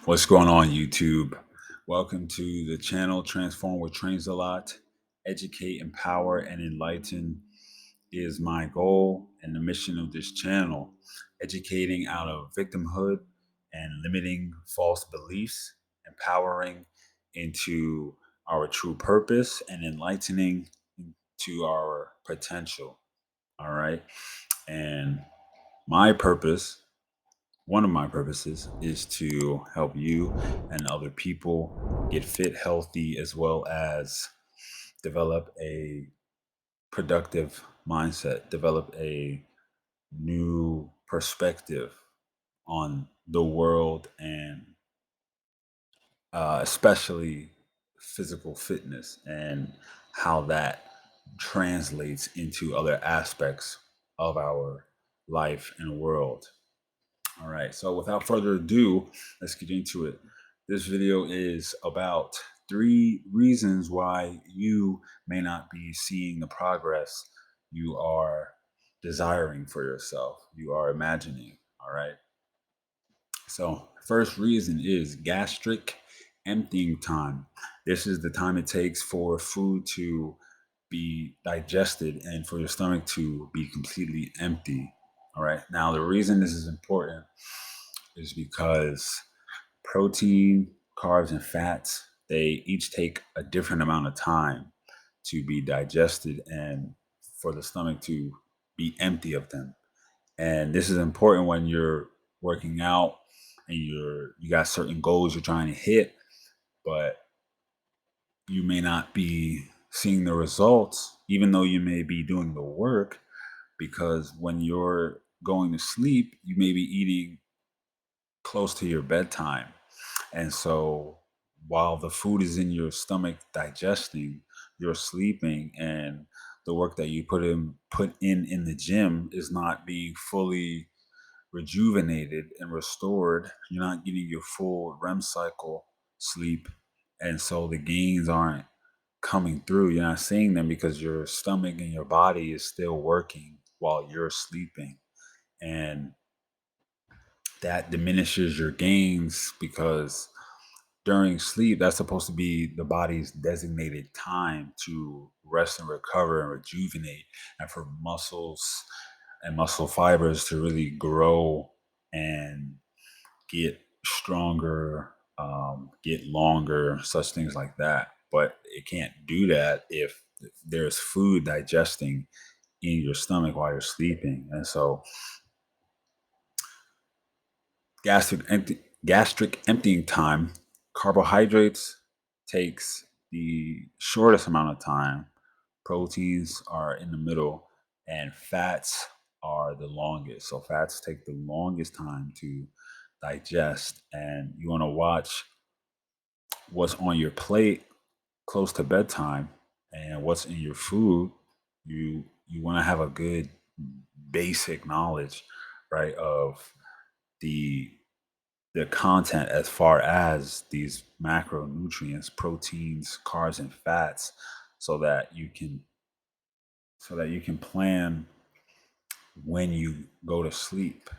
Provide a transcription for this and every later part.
What's going on, YouTube? Welcome to the channel Transform with Trainsalot. Educate, empower, and enlighten is my goal and the mission of this channel. Educating out of victimhood and limiting false beliefs, empowering into our true purpose, and enlightening to our potential. All right. And my purpose one of my purposes is to help you and other people get fit, healthy, as well as develop a productive mindset, develop a new perspective on the world and especially physical fitness and how that translates into other aspects of our life and world. All right, so without further ado, let's get into it. This video is about 3 reasons why you may not be seeing the progress you are desiring for yourself, you are imagining. All right, so first reason is gastric emptying time. This is the time it takes for food to be digested and for your stomach to be completely empty. All right, now the reason this is important is because protein, carbs, and fats, they each take a different amount of time to be digested and for the stomach to be empty of them. And this is important when you're working out and you got certain goals you're trying to hit, but you may not be seeing the results, even though you may be doing the work, because when you're going to sleep, you may be eating close to your bedtime. And so while the food is in your stomach digesting, you're sleeping, and the work that you put in the gym is not being fully rejuvenated and restored. You're not getting your full REM cycle sleep. And so the gains aren't coming through. You're not seeing them because your stomach and your body is still working while you're sleeping. And that diminishes your gains because during sleep, that's supposed to be the body's designated time to rest and recover and rejuvenate, and for muscles and muscle fibers to really grow and get stronger, get longer, such things like that. But it can't do that if there's food digesting in your stomach while you're sleeping. And so gastric emptying time, carbohydrates takes the shortest amount of time, proteins are in the middle, and fats are the longest. So fats take the longest time to digest, and you want to watch what's on your plate close to bedtime and what's in your food. You want to have a good basic knowledge, right, of the the content as far as these macronutrients, proteins, carbs, and fats, so that you can plan when you go to sleep.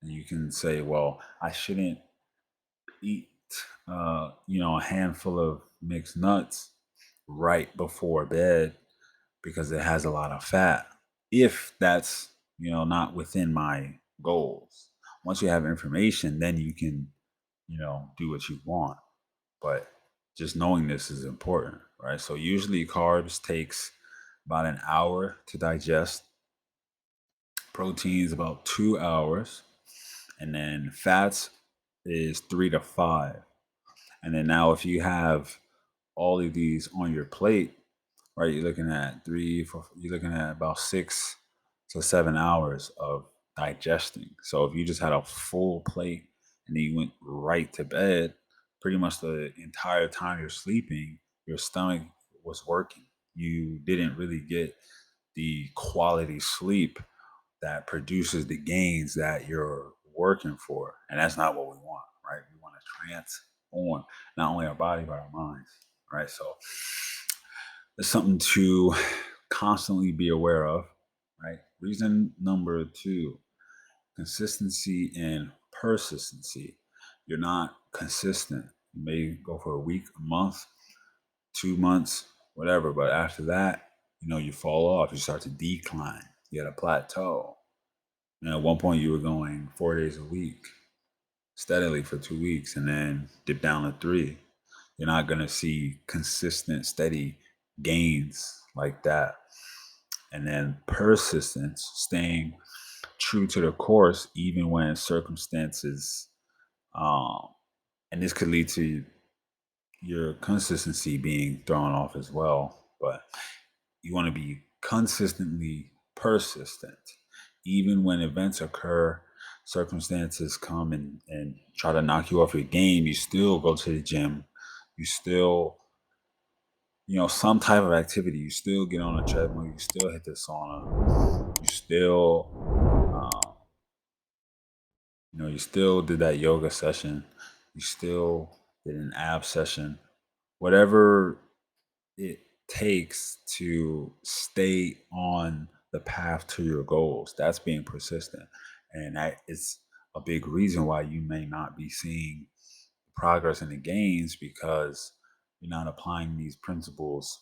And you can say, well, I shouldn't eat a handful of mixed nuts right before bed because it has a lot of fat, if that's not within my goals. Once you have information, then you can do what you want. But just knowing this is important, right? So usually carbs takes about an hour to digest, proteins about 2 hours, and then fats is 3 to 5. And then now if you have all of these on your plate, right, you're looking at you're looking at about 6 to 7 hours of digesting. So if you just had a full plate and then you went right to bed, pretty much the entire time you're sleeping, your stomach was working. You didn't really get the quality sleep that produces the gains that you're working for. And that's not what we want, right? We want to transform not only our body, but our minds, right? So it's something to constantly be aware of, right? Reason number 2, consistency and persistency. you're not consistent. You may go for a week, a month, 2 months, whatever. But after that, you fall off. You start to decline. You at a plateau. At one point, you were going 4 days a week steadily for 2 weeks and then dip down to three. You're not going to see consistent, steady gains like that. And then persistence, staying true to the course, even when circumstances, um, and this could lead to your consistency being thrown off as well. But you want to be consistently persistent. Even when events occur, circumstances come and try to knock you off your game, you still go to the gym. You still, some type of activity. You still get on a treadmill. You still hit the sauna. You still, you still did that yoga session. You still did an ab session. Whatever it takes to stay on the path to your goals. That's being persistent. And that is a big reason why you may not be seeing progress and the gains, because you're not applying these principles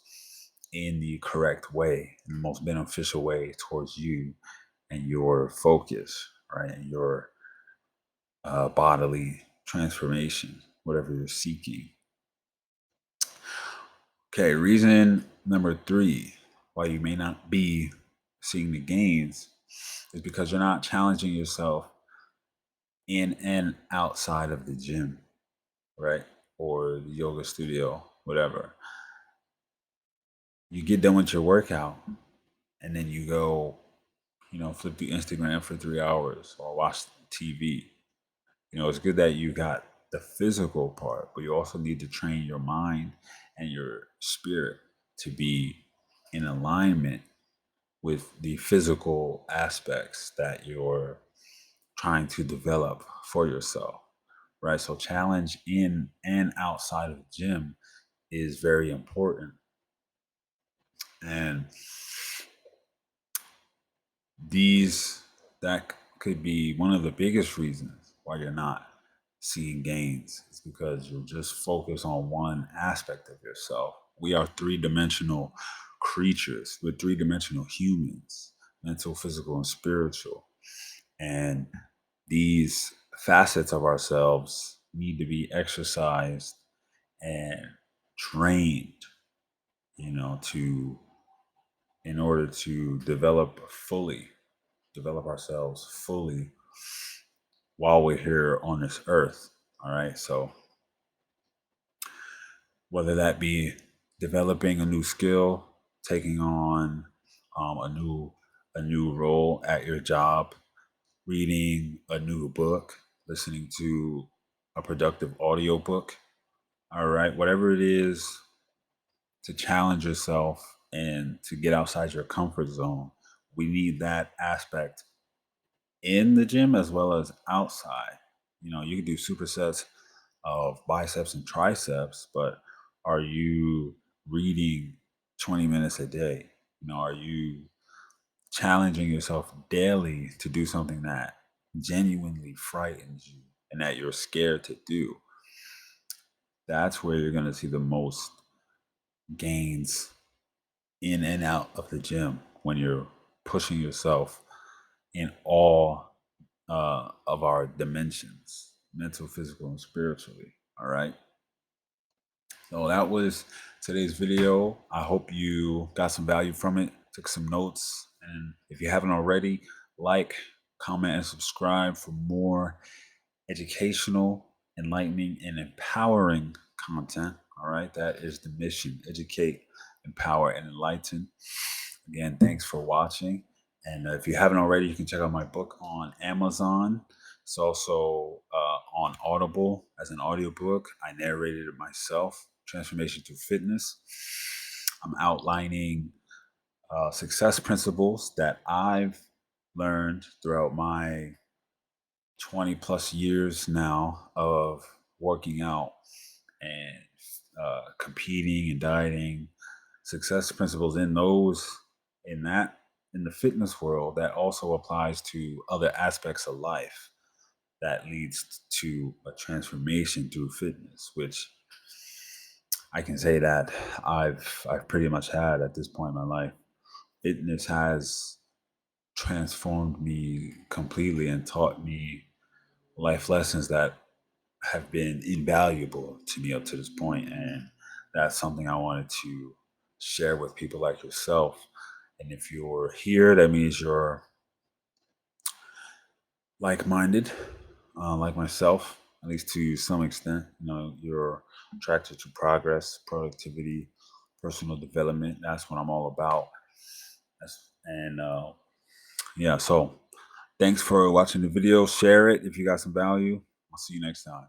in the correct way, in the most beneficial way towards you and your focus, right? And your bodily transformation, whatever you're seeking. Okay, reason number 3 why you may not be seeing the gains is because you're not challenging yourself in and outside of the gym, right? Or the yoga studio, whatever. You get done with your workout and then you go, flip the Instagram for 3 hours or watch TV. It's good that you got the physical part, but you also need to train your mind and your spirit to be in alignment with the physical aspects that you're trying to develop for yourself, right? So challenge in and outside of the gym is very important. And that could be one of the biggest reasons why you're not seeing gains. It's because you're just focused on one aspect of yourself. We are three-dimensional creatures. We're three-dimensional humans, mental, physical, and spiritual. And these facets of ourselves need to be exercised and trained, to in order to develop ourselves fully while we're here on this earth. All right. So whether that be developing a new skill, taking on a new role at your job, reading a new book, listening to a productive audiobook, all right, whatever it is to challenge yourself and to get outside your comfort zone, we need that aspect in the gym as well as outside. You can do supersets of biceps and triceps, but are you reading 20 minutes a day? Are you challenging yourself daily to do something that genuinely frightens you and that you're scared to do? That's where you're going to see the most gains in and out of the gym, when you're pushing yourself in all of our dimensions, mental, physical, and spiritually. All right. So that was today's video. I hope you got some value from it, took some notes. And if you haven't already, like, comment, and subscribe for more educational, enlightening, and empowering content. All right. That is the mission: educate, empower, and enlighten. Again, thanks for watching. And if you haven't already, you can check out my book on Amazon. It's also on Audible as an audiobook. I narrated it myself, Transformation to Fitness. I'm outlining success principles that I've learned throughout my 20 plus years now of working out and competing and dieting. Success principles in the fitness world that also applies to other aspects of life that leads to a transformation through fitness, which I can say that I've pretty much had at this point in my life. Fitness has transformed me completely and taught me life lessons that have been invaluable to me up to this point. And that's something I wanted to share with people like yourself. And if you're here, that means you're like-minded, like myself, at least to some extent. You're attracted to progress, productivity, personal development. That's what I'm all about. And yeah, so thanks for watching the video. Share it if you got some value. I'll see you next time.